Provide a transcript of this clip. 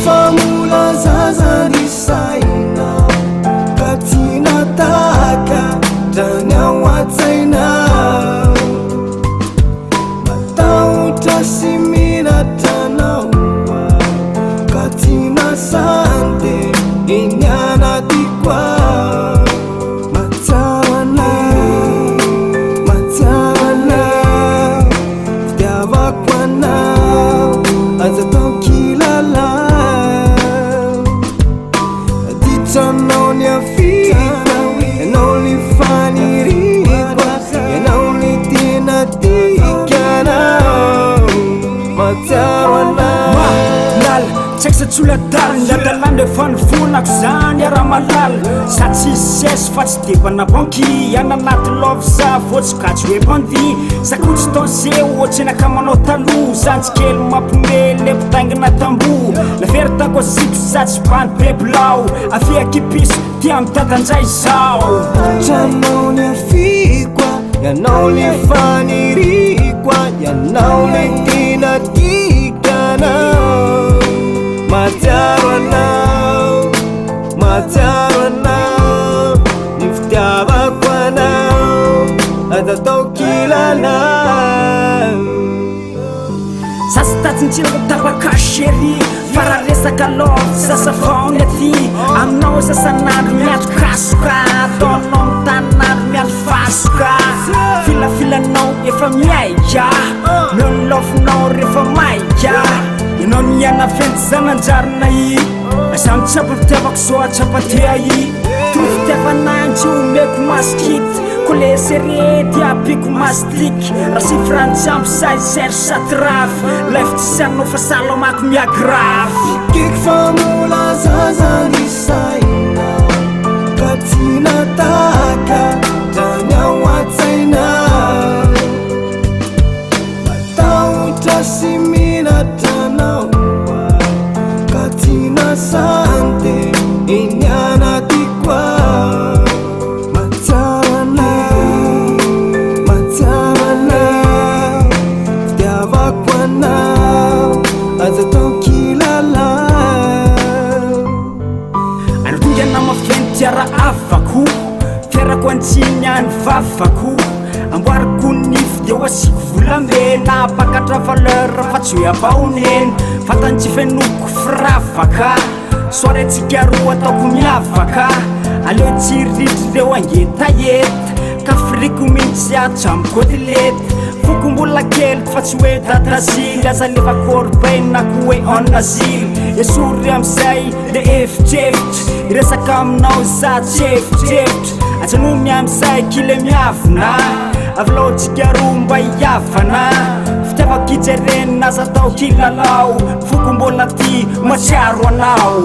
famula zazany saina katina taka drany ao atsaina matahotra sy minatranao katina sande eny anaty koa fitiavako anao aza tao kilala ditranao ny afika ianao ny fanirikwa ianao ny tena tikanao matiaro anao Tsaiky satsoladaliny ladalany efa nivonako zany ara malala sa tsy sesy fa tsy debana banky ana anaty love za voatsikatsy hoe bandi sakotsy taonse ohatsy nakamanao taloha zany tsy kely mampomely mpitaingina tambo lavery tako aziko za tsy bandy bebilao afiaky piso tia mitatanjay zao tranao ny afikwa ianao ny fanirikwa ianao ny tena tikanao matiaro anao ny fitiavako anao aza tao kilala sasy tatsintsirako tapaka chéri fararesaka love sasafaony aty aminao sasanandro miatokasoka ataonao mitanandro mialofasoka filafilanao efa miaika miolofinao rehefa maika ianao niana fenty zananjarinay azany tsapa fitiavako so atsapatea i to fitiavananjy omeko maskity kole serety apiko mastiky rasifrantsy saizero satrafy leftisanao fa salomako miagrafy kiky famula zazany saina katina taka drany ao atsaina matahotra sy minatranao katina sande eny anaty koa fitiavako anao aza tao kilala anatonga namafeny tiara afako fiarako antsiny any vavako amboariko nify de oasiko volamena pakatra valeur fa tsy hoe abaoneny fatany tsy fenoko firavaka soaretsika roa ataoko miavaka aleo tsiritry reo angetaheta kafiriko mihitsy atso amy kotilety foko mbola kely fa tsy hoe datazily aza lefa corbaina ko hoe onazily esory amizay le efitrefitry iresaka aminao za tsy efitrefitry atsanony amizay kile miavina avalaotsika roa mba hiavana fitiavako ijerenina aza tao kilalao foko mbola ty matsiaro anao